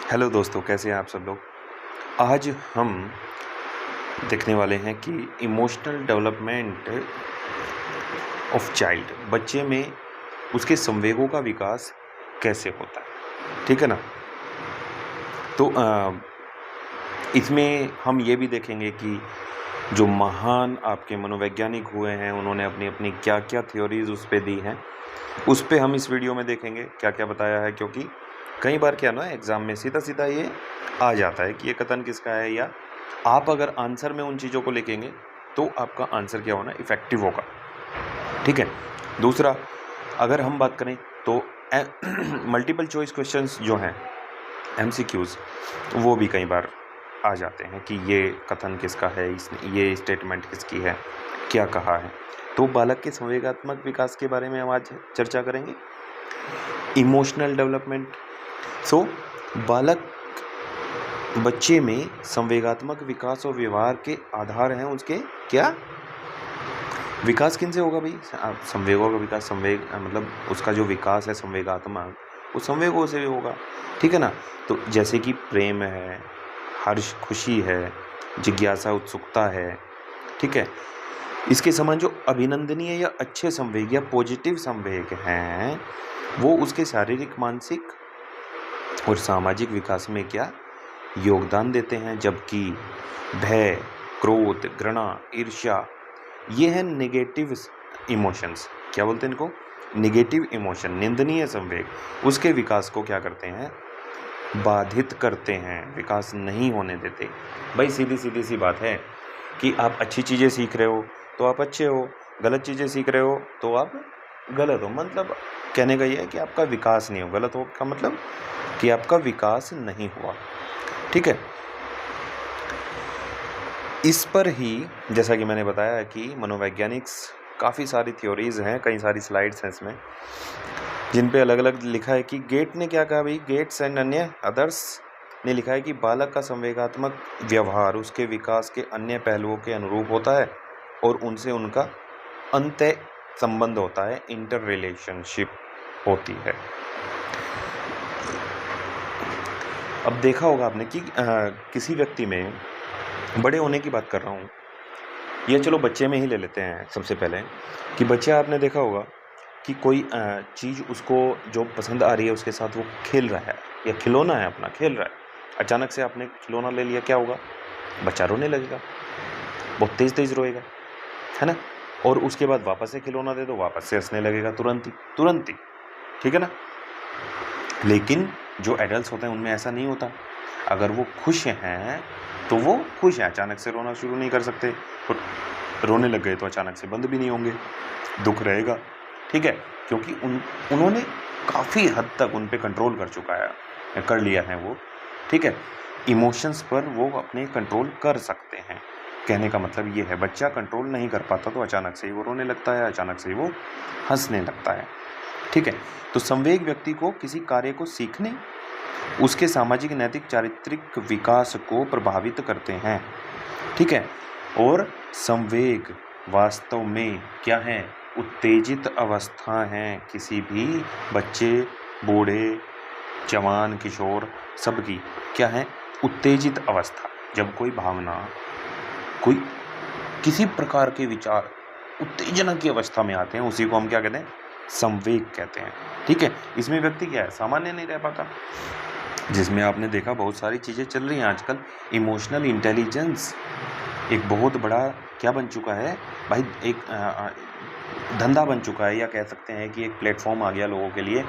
Hello दोस्तों, कैसे हैं आप सब लोग। आज हम देखने वाले हैं कि इमोशनल डेवलपमेंट ऑफ चाइल्ड, बच्चे में उसके संवेगों का विकास कैसे होता है। ठीक है ना। तो इसमें हम ये भी देखेंगे कि जो महान आपके मनोवैज्ञानिक हुए हैं, उन्होंने अपनी अपनी क्या क्या थ्योरीज उस पे दी हैं, उस पे हम इस वीडियो में देखेंगे क्या क्या बताया है। क्योंकि कई बार क्या ना, एग्ज़ाम में सीधा सीधा ये आ जाता है कि ये कथन किसका है, या आप अगर आंसर में उन चीज़ों को लिखेंगे तो आपका आंसर क्या होना, इफ़ेक्टिव होगा। ठीक है। दूसरा, अगर हम बात करें तो मल्टीपल चॉइस क्वेश्चंस जो हैं, MCQs, वो भी कई बार आ जाते हैं कि ये कथन किसका है, इसने ये स्टेटमेंट किसकी है, क्या कहा है। तो बालक के संवेगात्मक विकास के बारे में हम आज चर्चा करेंगे, इमोशनल डेवलपमेंट। सो बालक, बच्चे में संवेगात्मक विकास और व्यवहार के आधार हैं उसके क्या, विकास किन से होगा भाई, संवेगों का विकास। संवेग मतलब उसका जो विकास है संवेगात्मक, वो संवेगों से होगा। ठीक है ना। तो जैसे कि प्रेम है, हर्ष खुशी है, जिज्ञासा उत्सुकता है। ठीक है। इसके समान जो अभिनंदनीय या अच्छे संवेग या पॉजिटिव संवेग हैं, वो उसके शारीरिक, मानसिक और सामाजिक विकास में क्या योगदान देते हैं। जबकि भय, क्रोध, घृणा, ईर्ष्या, ये हैं नेगेटिव इमोशंस। क्या बोलते हैं इनको, नेगेटिव इमोशन, निंदनीय संवेग। उसके विकास को क्या करते हैं, बाधित करते हैं, विकास नहीं होने देते। भाई सीधी सीधी सी बात है कि आप अच्छी चीज़ें सीख रहे हो तो आप अच्छे हो, गलत चीज़ें सीख रहे हो तो आप गलत हो। मतलब कहने का ये है कि आपका विकास नहीं हो। गलत हो का मतलब कि आपका विकास नहीं हुआ। ठीक है। इस पर ही, जैसा कि मैंने बताया कि मनोवैज्ञानिक्स काफ़ी सारी थ्योरीज हैं, कई सारी स्लाइड्स हैं इसमें, जिन पे अलग अलग लिखा है कि गेट ने क्या कहा भाई, गेट्स एंड अन्य अदर्स ने लिखा है कि बालक का संवेगात्मक व्यवहार उसके विकास के अन्य पहलुओं के अनुरूप होता है और उनसे उनका अंतः संबंध होता है, इंटर रिलेशनशिप होती है। अब देखा होगा आपने कि किसी व्यक्ति में, बड़े होने की बात कर रहा हूँ, ये चलो बच्चे में ही ले लेते हैं सबसे पहले, कि बच्चा, आपने देखा होगा कि कोई चीज़ उसको जो पसंद आ रही है उसके साथ वो खेल रहा है, या खिलौना है अपना खेल रहा है। अचानक से आपने खिलौना ले लिया, क्या होगा, बच्चा रोने लगेगा, बहुत तेज़ तेज़ रोएगा, है ना। और उसके बाद वापस से खिलौना दे दो, वापस से हंसने लगेगा, तुरंत ही। ठीक है ना। लेकिन जो एडल्ट होते हैं उनमें ऐसा नहीं होता। अगर वो खुश हैं तो वो खुश हैं, अचानक से रोना शुरू नहीं कर सकते। रोने लग गए तो अचानक से बंद भी नहीं होंगे, दुख रहेगा। ठीक है। क्योंकि उन्होंने काफ़ी हद तक उन पे कंट्रोल कर लिया है वो। ठीक है। इमोशंस पर वो अपने कंट्रोल कर सकते हैं। कहने का मतलब ये है, बच्चा कंट्रोल नहीं कर पाता तो अचानक से ही वो रोने लगता है, अचानक से ही वो हंसने लगता है। ठीक है। तो संवेग व्यक्ति को किसी कार्य को सीखने, उसके सामाजिक, नैतिक, चारित्रिक विकास को प्रभावित करते हैं। ठीक है। और संवेग वास्तव में क्या है, उत्तेजित अवस्था है किसी भी बच्चे, बूढ़े, जवान, किशोर, सबकी क्या है, उत्तेजित अवस्था। जब कोई भावना, कोई किसी प्रकार के विचार उत्तेजना की अवस्था में आते हैं, उसी को हम क्या कहते हैं, संवेग कहते हैं। ठीक है। इसमें व्यक्ति क्या है, सामान्य नहीं रह पाता, जिसमें आपने देखा बहुत सारी चीज़ें चल रही हैं आजकल। इमोशनल इंटेलिजेंस एक बहुत बड़ा क्या बन चुका है भाई, एक धंधा बन चुका है, या कह सकते हैं कि एक प्लेटफॉर्म आ गया लोगों के लिए।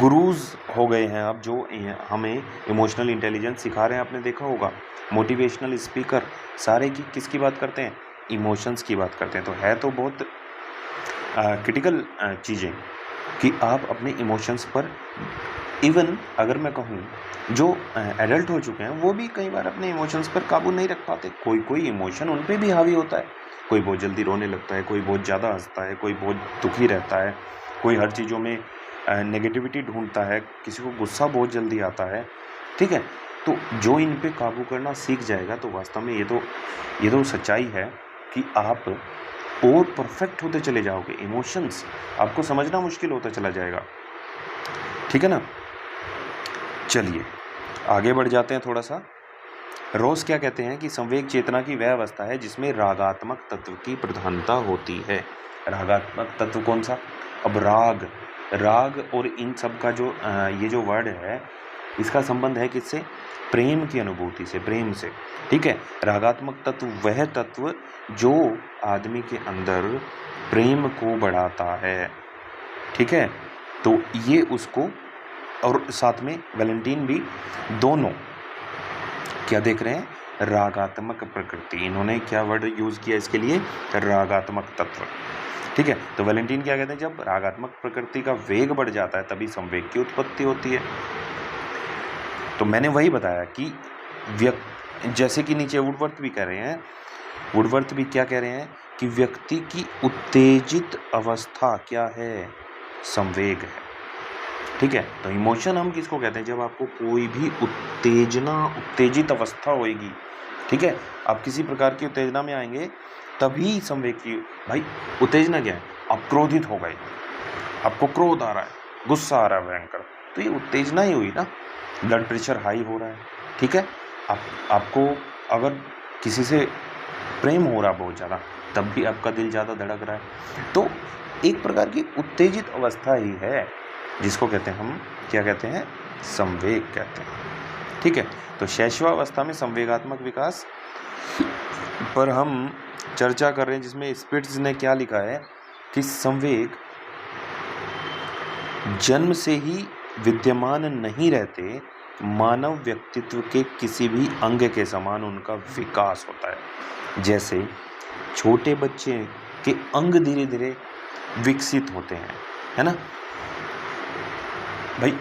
गुरुज हो गए हैं अब जो हमें इमोशनल इंटेलिजेंस सिखा रहे हैं। आपने देखा होगा मोटिवेशनल स्पीकर सारे की किसकी बात करते हैं, इमोशंस की बात करते हैं। तो है तो बहुत क्रिटिकल चीज़ें कि आप अपने इमोशंस पर, इवन अगर मैं कहूँ जो एडल्ट हो चुके हैं वो भी कई बार अपने इमोशंस पर काबू नहीं रख पाते। कोई इमोशन उन पे भी हावी होता है। कोई बहुत जल्दी रोने लगता है, कोई बहुत ज़्यादा हंसता है, कोई बहुत दुखी रहता है, कोई हर चीज़ों में नेगेटिविटी ढूंढता है, किसी को गुस्सा बहुत जल्दी आता है। ठीक है। तो जो इन पे काबू करना सीख जाएगा तो वास्तव में ये तो सच्चाई है कि आप और परफेक्ट होते चले जाओगे। इमोशंस आपको समझना मुश्किल होता चला जाएगा। ठीक है ना। चलिए, आगे बढ़ जाते हैं थोड़ा सा। रोज क्या कहते हैं कि संवेग चेतना की वह अवस्था है जिसमें रागात्मक तत्व की प्रधानता होती है। रागात्मक तत्व कौन सा? अब राग और इन सब का जो ये जो वर्ड है, इसका संबंध है किससे? प्रेम की अनुभूति से, प्रेम से। ठीक है, रागात्मक तत्व वह तत्व जो आदमी के अंदर प्रेम को बढ़ाता है। ठीक है, तो ये उसको, और साथ में वैलेंटाइन भी, दोनों क्या देख रहे हैं? रागात्मक प्रकृति। इन्होंने क्या वर्ड यूज किया इसके लिए? रागात्मक तत्व। ठीक है, तो वैलेंटाइन क्या कहते हैं? जब रागात्मक प्रकृति का वेग बढ़ जाता है तभी संवेग की उत्पत्ति होती है। तो मैंने वही बताया कि जैसे कि नीचे वुडवर्थ भी कह रहे हैं, वुडवर्थ भी क्या कह रहे हैं कि व्यक्ति की उत्तेजित अवस्था क्या है? संवेग है। ठीक है, तो इमोशन हम किसको कहते हैं? जब आपको कोई भी उत्तेजित अवस्था होगी। ठीक है, आप किसी प्रकार की उत्तेजना में आएंगे तभी संवेग की। भाई उत्तेजना क्या है? आप क्रोधित हो गए, आपको क्रोध आ रहा है, गुस्सा आ रहा है भयंकर, तो ये उत्तेजना ही हुई ना। ब्लड प्रेशर हाई हो रहा है। ठीक है, आपको अगर किसी से प्रेम हो रहा बहुत ज़्यादा, तब भी आपका दिल ज़्यादा धड़क रहा है। तो एक प्रकार की उत्तेजित अवस्था ही है जिसको कहते हैं हम, क्या कहते हैं? संवेग कहते हैं। ठीक है, तो शैशवावस्था में संवेगात्मक विकास पर हम चर्चा कर रहे हैं, जिसमें स्पिट्ज ने क्या लिखा है कि संवेग जन्म से ही विद्यमान नहीं रहते, मानव व्यक्तित्व के किसी भी अंग के समान उनका विकास होता है। जैसे छोटे बच्चे के अंग धीरे धीरे विकसित होते हैं, है ना भाई,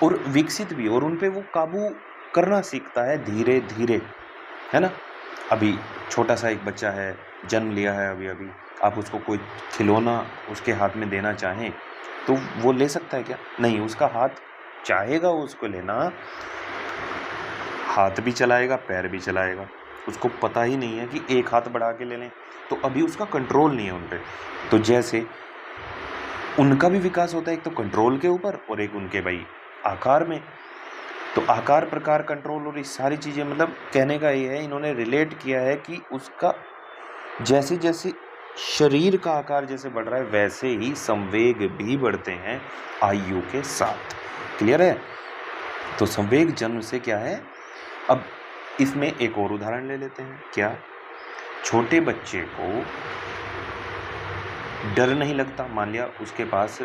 और विकसित भी, और उन पे वो काबू करना सीखता है धीरे धीरे, है ना। अभी छोटा सा एक बच्चा है, जन्म लिया है अभी, आप उसको कोई खिलौना उसके हाथ में देना चाहें तो वो ले सकता है क्या? नहीं, उसका हाथ चाहेगा उसको लेना, हाथ भी चलाएगा, पैर भी चलाएगा। उसको पता ही नहीं है कि एक हाथ बढ़ा के ले लें, तो अभी उसका कंट्रोल नहीं है उन पे। तो जैसे उनका भी विकास होता है, एक तो कंट्रोल के ऊपर और एक उनके भाई आकार में। तो आकार, प्रकार, कंट्रोल और ये सारी चीज़ें, मतलब कहने का ये है, इन्होंने रिलेट किया है कि उसका जैसे जैसे शरीर का आकार जैसे बढ़ रहा है वैसे ही संवेग भी बढ़ते हैं आयु के साथ। क्लियर है? तो संवेग जन्म से क्या है। अब इसमें एक और उदाहरण ले लेते हैं। क्या? छोटे बच्चे को डर नहीं लगता, मान लिया उसके पास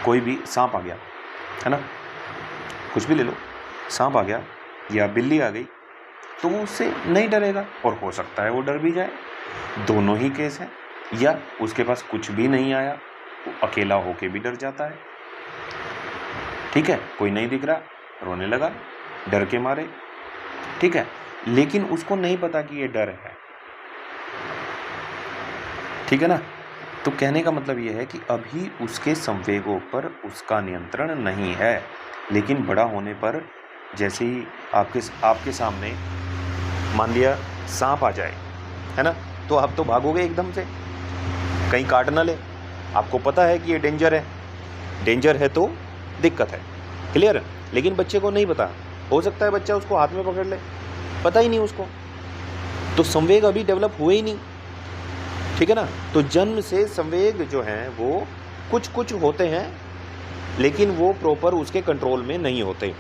कोई भी सांप आ गया, है ना, कुछ भी ले लो, सांप आ गया या बिल्ली आ गई, तो वो उससे नहीं डरेगा, और हो सकता है वो डर भी जाए। दोनों ही केस है। या उसके पास कुछ भी नहीं आया, वो अकेला होके भी डर जाता है। ठीक है, कोई नहीं दिख रहा, रोने लगा डर के मारे। ठीक है, लेकिन उसको नहीं पता कि ये डर है। ठीक है ना। तो कहने का मतलब ये है कि अभी उसके संवेगों पर उसका नियंत्रण नहीं है, लेकिन बड़ा होने पर जैसे ही आपके सामने मान लिया सांप आ जाए, है ना, तो आप तो भागोगे एकदम से, कहीं काट ना ले। आपको पता है कि ये डेंजर है तो दिक्कत है। क्लियर? लेकिन बच्चे को नहीं पता, हो सकता है बच्चा उसको हाथ में पकड़ ले, पता ही नहीं उसको, तो संवेग अभी डेवलप हुए ही नहीं। ठीक है ना। तो जन्म से संवेग जो हैं वो कुछ होते हैं, लेकिन वो प्रॉपर उसके कंट्रोल में नहीं होते।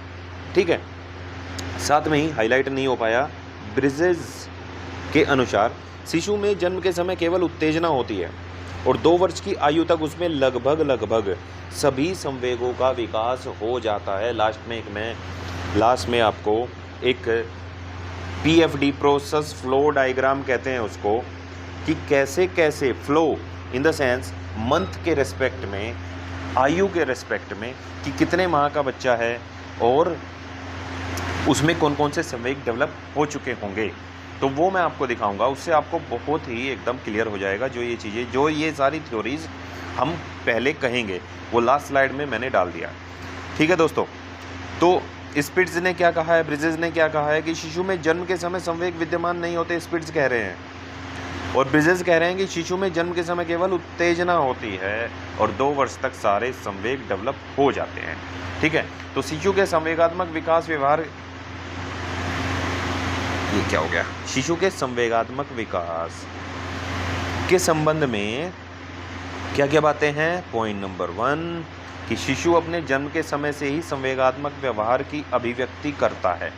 ठीक है। साथ में ही हाईलाइट नहीं हो पाया, ब्रिजेस के अनुसार शिशु में जन्म के समय केवल उत्तेजना होती है और 2 वर्ष की आयु तक उसमें लगभग सभी संवेगों का विकास हो जाता है। लास्ट में आपको एक PFD प्रोसेस फ्लो डायग्राम कहते हैं उसको, कि कैसे flow in the sense month के रेस्पेक्ट में, आयु के रेस्पेक्ट में, कि कितने माह का बच्चा है और उसमें कौन कौन से संवेग डेवलप हो चुके होंगे। तो वो मैं आपको दिखाऊंगा, उससे आपको बहुत ही एकदम क्लियर हो जाएगा। जो ये सारी थ्योरीज हम पहले कहेंगे वो लास्ट स्लाइड में मैंने डाल दिया। ठीक है दोस्तों। तो स्पिट्ज ने क्या कहा है, ब्रिजेस ने क्या कहा है कि शिशु में जन्म के समय संवेग विद्यमान नहीं होते। स्पिट्ज कह रहे हैं और ब्रिजेस कह रहे हैं कि शिशु में जन्म के समय केवल उत्तेजना होती है और 2 वर्ष तक सारे संवेग डेवलप हो जाते हैं। ठीक है, तो शिशु के संवेगात्मक विकास व्यवहार, ये क्या हो गया, शिशु के संवेगात्मक विकास के संबंध में क्या क्या बातें हैं। पॉइंट नंबर 1 कि शिशु अपने जन्म के समय से ही संवेगात्मक व्यवहार की अभिव्यक्ति करता है।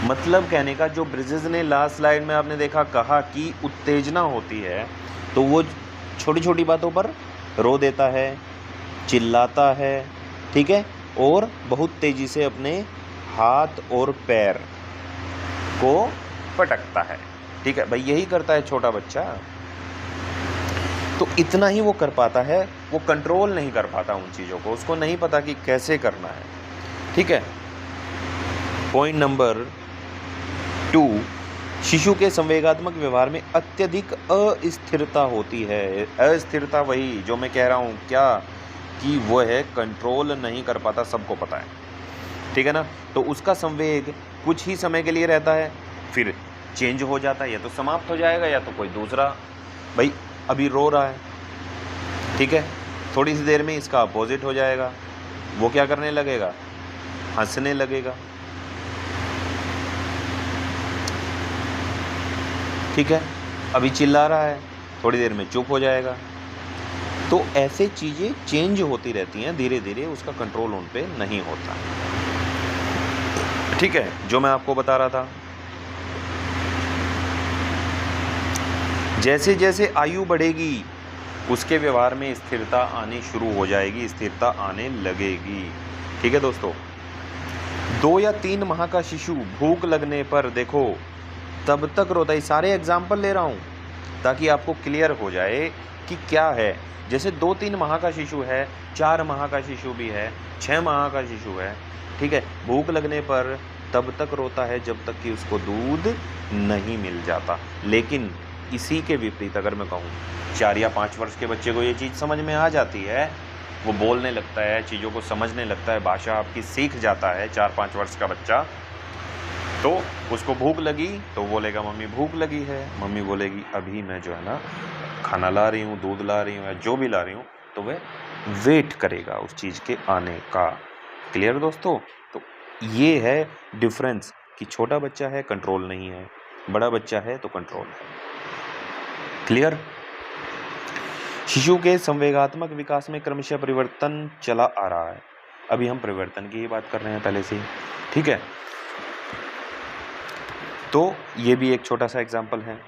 मतलब कहने का, जो ब्रिजेस ने लास्ट स्लाइड में आपने देखा कहा कि उत्तेजना होती है, तो वो छोटी छोटी बातों पर रो देता है, चिल्लाता है, ठीक है, और बहुत तेजी से अपने हाथ और पैर को पटकता है। ठीक है भाई, यही करता है छोटा बच्चा, तो इतना ही वो कर पाता है, वो कंट्रोल नहीं कर पाता उन चीज़ों को, उसको नहीं पता कि कैसे करना है। ठीक है, पॉइंट नंबर 2, शिशु के संवेगात्मक व्यवहार में अत्यधिक अस्थिरता होती है। अस्थिरता वही जो मैं कह रहा हूँ क्या, कि वो है कंट्रोल नहीं कर पाता, सबको पता है। ठीक है ना, तो उसका संवेग कुछ ही समय के लिए रहता है, फिर चेंज हो जाता है, या तो समाप्त हो जाएगा या तो कोई दूसरा। भाई अभी रो रहा है, ठीक है, थोड़ी सी देर में इसका अपोजिट हो जाएगा, वो क्या करने लगेगा, हंसने लगेगा। ठीक है, अभी चिल्ला रहा है, थोड़ी देर में चुप हो जाएगा। तो ऐसे चीज़ें चेंज होती रहती हैं, धीरे धीरे उसका कंट्रोल उन पे नहीं होता। ठीक है, जो मैं आपको बता रहा था, जैसे जैसे आयु बढ़ेगी उसके व्यवहार में स्थिरता आनी शुरू हो जाएगी, स्थिरता आने लगेगी। ठीक है दोस्तों, 2 या 3 माह का शिशु भूख लगने पर देखो तब तक रोता है। सारे एग्जाम्पल ले रहा हूँ ताकि आपको क्लियर हो जाए कि क्या है। जैसे 2-3 माह का शिशु है, 4 माह का शिशु भी है, 6 माह का शिशु है, ठीक है, भूख लगने पर तब तक रोता है जब तक कि उसको दूध नहीं मिल जाता। लेकिन इसी के विपरीत अगर मैं कहूँ, 4 या 5 वर्ष के बच्चे को ये चीज़ समझ में आ जाती है, वो बोलने लगता है, चीज़ों को समझने लगता है, भाषा आपकी सीख जाता है 4-5 वर्ष का बच्चा, तो उसको भूख लगी तो बोलेगा मम्मी भूख लगी है, मम्मी बोलेगी अभी मैं जो है ना खाना ला रही हूँ, दूध ला रही हूँ या जो भी ला रही हूँ, तो वह वेट करेगा उस चीज़ के आने का। क्लियर दोस्तों, तो ये है डिफरेंस कि छोटा बच्चा है कंट्रोल नहीं है, बड़ा बच्चा है तो कंट्रोल है। क्लियर। शिशु के संवेगात्मक विकास में क्रमशः परिवर्तन चला आ रहा है। अभी हम परिवर्तन की ही बात कर रहे हैं पहले से ही, ठीक है। तो ये भी एक छोटा सा एग्जाम्पल है,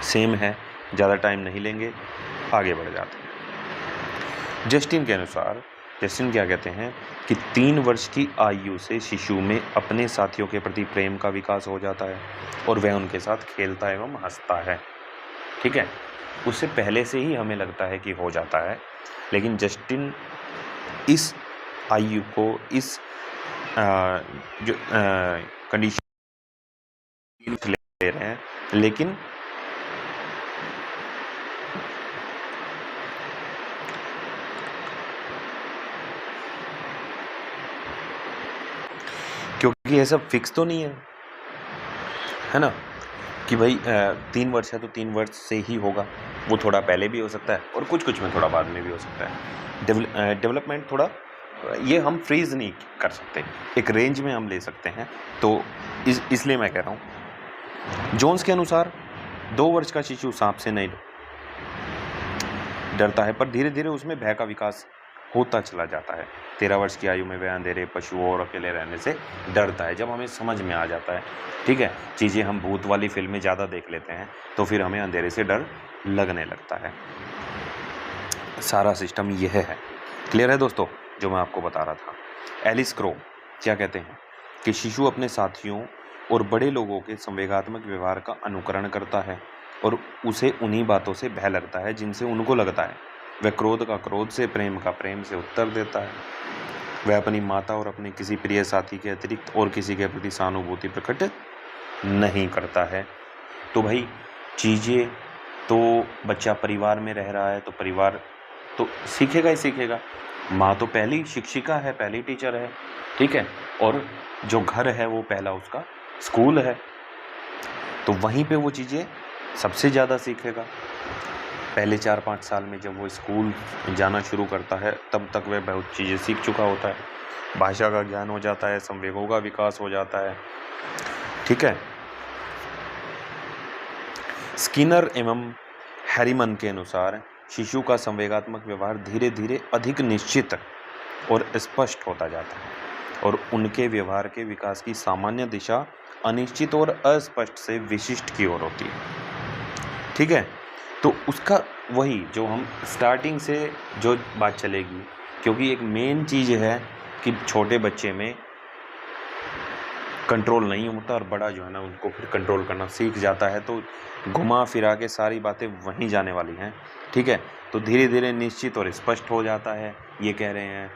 सेम है, ज़्यादा टाइम नहीं लेंगे, आगे बढ़ जाते हैं। जस्टिन के अनुसार, जस्टिन क्या कहते हैं कि 3 वर्ष की आयु से शिशु में अपने साथियों के प्रति प्रेम का विकास हो जाता है और वह उनके साथ खेलता एवं हंसता है। ठीक है, उससे पहले से ही हमें लगता है कि हो जाता है, लेकिन जस्टिन इस आयु को, इस जो कंडीशन ले रहे हैं, लेकिन क्योंकि ये सब फिक्स तो नहीं है ना, कि भाई 3 वर्ष है तो 3 वर्ष से ही होगा, वो थोड़ा पहले भी हो सकता है और कुछ में थोड़ा बाद में भी हो सकता है। डेवलपमेंट थोड़ा ये हम फ्रीज नहीं कर सकते, एक रेंज में हम ले सकते हैं, तो इसलिए मैं कह रहा हूँ। जोन्स के अनुसार 2 वर्ष का शिशु सांप से नहीं डरता है, पर धीरे धीरे उसमें भय का विकास होता चला जाता है। 13 वर्ष की आयु में वह अंधेरे, पशुओं और अकेले रहने से डरता है। जब हमें समझ में आ जाता है, ठीक है, चीज़ें हम भूत वाली फिल्में ज़्यादा देख लेते हैं, तो फिर हमें अंधेरे से डर लगने लगता है। सारा सिस्टम यह है। क्लियर है दोस्तों, जो मैं आपको बता रहा था। एलिस क्रो क्या कहते हैं कि शिशु अपने साथियों और बड़े लोगों के संवेगात्मक व्यवहार का अनुकरण करता है और उसे उन्हीं बातों से भय लगता है जिनसे उनको लगता है। वह क्रोध का क्रोध से, प्रेम का प्रेम से उत्तर देता है। वह अपनी माता और अपने किसी प्रिय साथी के अतिरिक्त और किसी के प्रति सहानुभूति प्रकट नहीं करता है। तो भाई चीज़ें तो बच्चा परिवार में रह रहा है तो परिवार तो सीखेगा ही सीखेगा। माँ तो पहली शिक्षिका है, पहली टीचर है, ठीक है, और जो घर है वो पहला उसका स्कूल है, तो वहीं पे वो चीज़ें सबसे ज़्यादा सीखेगा। पहले 4-5 साल में जब वो स्कूल जाना शुरू करता है तब तक वह बहुत चीज़ें सीख चुका होता है, भाषा का ज्ञान हो जाता है, संवेगों का विकास हो जाता है, ठीक है। स्किनर एवं हैरीमन के अनुसार शिशु का संवेगात्मक व्यवहार धीरे धीरे अधिक निश्चित और स्पष्ट होता जाता है और उनके व्यवहार के विकास की सामान्य दिशा अनिश्चित और अस्पष्ट से विशिष्ट की ओर होती है, ठीक है। तो उसका वही जो हम स्टार्टिंग से जो बात चलेगी, क्योंकि एक मेन चीज़ है कि छोटे बच्चे में कंट्रोल नहीं होता और बड़ा जो है ना उनको फिर कंट्रोल करना सीख जाता है, तो घुमा फिरा के सारी बातें वहीं जाने वाली हैं, ठीक है। तो धीरे धीरे निश्चित और स्पष्ट हो जाता है, ये कह रहे हैं,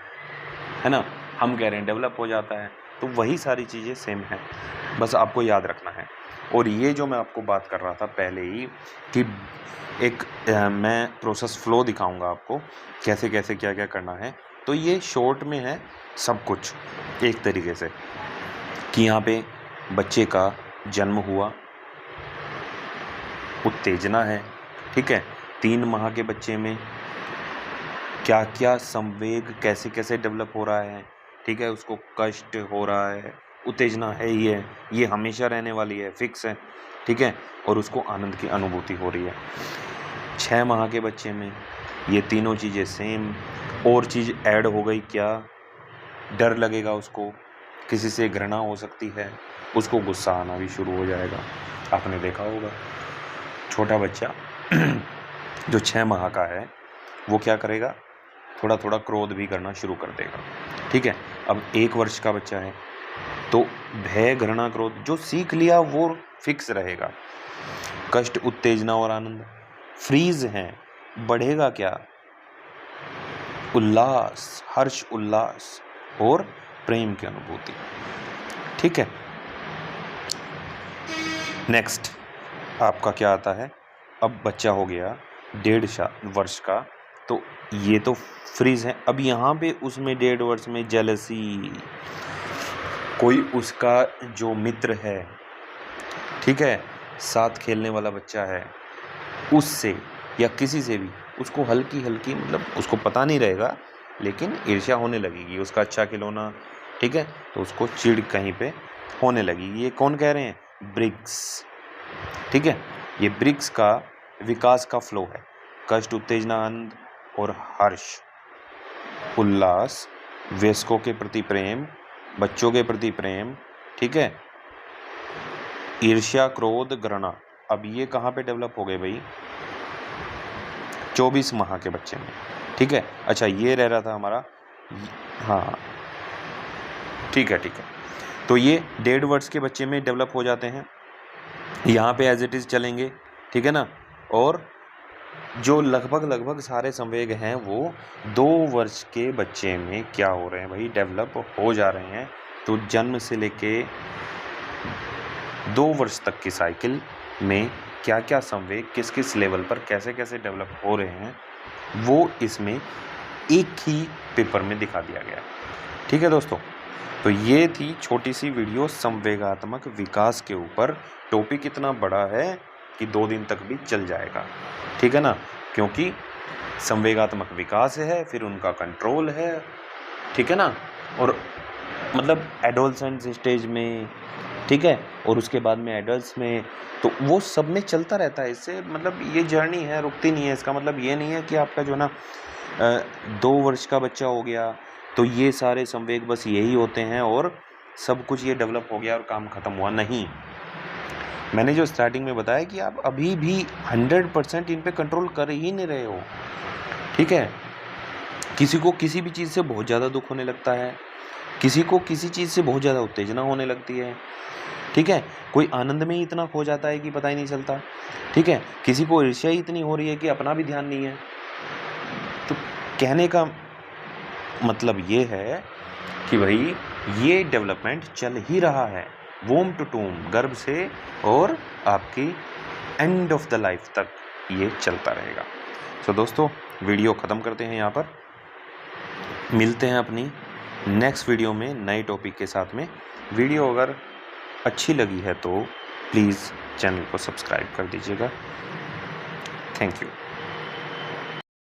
है ना, हम कह रहे हैं डेवलप हो जाता है, तो वही सारी चीज़ें सेम हैं, बस आपको याद रखना है। और ये जो मैं आपको बात कर रहा था पहले ही कि एक मैं प्रोसेस फ्लो दिखाऊंगा आपको कैसे कैसे क्या क्या करना है, तो ये शॉर्ट में है सब कुछ एक तरीके से कि यहाँ पे बच्चे का जन्म हुआ, उत्तेजना है, ठीक है। 3 माह के बच्चे में क्या क्या संवेग कैसे कैसे डेवलप हो रहा है, ठीक है, उसको कष्ट हो रहा है, उत्तेजना है ही है, ये हमेशा रहने वाली है, फिक्स है, ठीक है, और उसको आनंद की अनुभूति हो रही है। 6 माह के बच्चे में ये तीनों चीज़ें सेम, और चीज़ ऐड हो गई, क्या डर लगेगा उसको, किसी से घृणा हो सकती है, उसको गुस्सा आना भी शुरू हो जाएगा। आपने देखा होगा छोटा बच्चा जो 6 माह का है वो क्या करेगा, थोड़ा थोड़ा क्रोध भी करना शुरू कर देगा, ठीक है। अब 1 वर्ष का बच्चा है तो भय घृणा क्रोध जो सीख लिया वो फिक्स रहेगा। कष्ट उत्तेजना और आनंद फ्रीज हैं, बढ़ेगा क्या, उल्लास, हर्ष उल्लास और प्रेम की अनुभूति, ठीक है। नेक्स्ट आपका क्या आता है, अब बच्चा हो गया 1.5 वर्ष का, तो ये तो फ्रीज है। अब यहाँ पे उसमें 1.5 वर्ष में जेलसी, कोई उसका जो मित्र है, ठीक है, साथ खेलने वाला बच्चा है, उससे या किसी से भी उसको हल्की हल्की, मतलब उसको पता नहीं रहेगा लेकिन ईर्ष्या होने लगेगी, उसका अच्छा खिलौना, ठीक है, तो उसको चिढ़ कहीं पे होने लगेगी। ये कौन कह रहे हैं, ब्रिग्स, ठीक है। ये ब्रिग्स का विकास का फ्लो है, कष्ट उत्तेजना आनंद और हर्ष उल्लास, वयस्कों के प्रति प्रेम, बच्चों के प्रति प्रेम, ठीक है, ईर्ष्या क्रोध घृणा। अब ये कहाँ पे डेवलप हो गए भाई, 24 माह के बच्चे में, ठीक है। अच्छा ये रह रहा था हमारा, हाँ ठीक है, ठीक है। तो ये 1.5 वर्ष के बच्चे में डेवलप हो जाते हैं, यहाँ पे एज इट इज़ चलेंगे, ठीक है ना। और जो लगभग सारे संवेग हैं वो 2 वर्ष के बच्चे में क्या हो रहे हैं भाई, डेवलप हो जा रहे हैं। तो जन्म से लेके 2 वर्ष तक की साइकिल में क्या क्या संवेग किस किस लेवल पर कैसे कैसे डेवलप हो रहे हैं वो इसमें एक ही पेपर में दिखा दिया गया, ठीक है दोस्तों। तो ये थी छोटी सी वीडियो संवेगात्मक विकास के ऊपर। टॉपिक इतना बड़ा है कि 2 दिन तक भी चल जाएगा, ठीक है ना, क्योंकि संवेगात्मक विकास है, फिर उनका कंट्रोल है, ठीक है ना, और मतलब एडोलसेंस स्टेज में, ठीक है, और उसके बाद में एडल्ट्स में, तो वो सब में चलता रहता है। इससे मतलब ये जर्नी है, रुकती नहीं है। इसका मतलब ये नहीं है कि आपका जो ना 2 वर्ष का बच्चा हो गया तो ये सारे संवेग बस यही होते हैं और सब कुछ ये डेवलप हो गया और काम खत्म हुआ, नहीं। मैंने जो स्टार्टिंग में बताया कि आप अभी भी 100% इन पे कंट्रोल कर ही नहीं रहे हो, ठीक है। किसी को किसी भी चीज़ से बहुत ज़्यादा दुख होने लगता है, किसी को किसी चीज़ से बहुत ज़्यादा उत्तेजना होने लगती है, ठीक है। कोई आनंद में ही इतना खो जाता है कि पता ही नहीं चलता, ठीक है। किसी को ईर्ष्या ही इतनी हो रही है कि अपना भी ध्यान नहीं है। तो कहने का मतलब ये है कि भाई ये डेवलपमेंट चल ही रहा है, वोम टू टूम, गर्भ से और आपकी एंड ऑफ द लाइफ तक ये चलता रहेगा। सो दोस्तों वीडियो ख़त्म करते हैं यहाँ पर, मिलते हैं अपनी नेक्स्ट वीडियो में नए टॉपिक के साथ में। वीडियो अगर अच्छी लगी है तो प्लीज़ चैनल को सब्सक्राइब कर दीजिएगा। Thank you.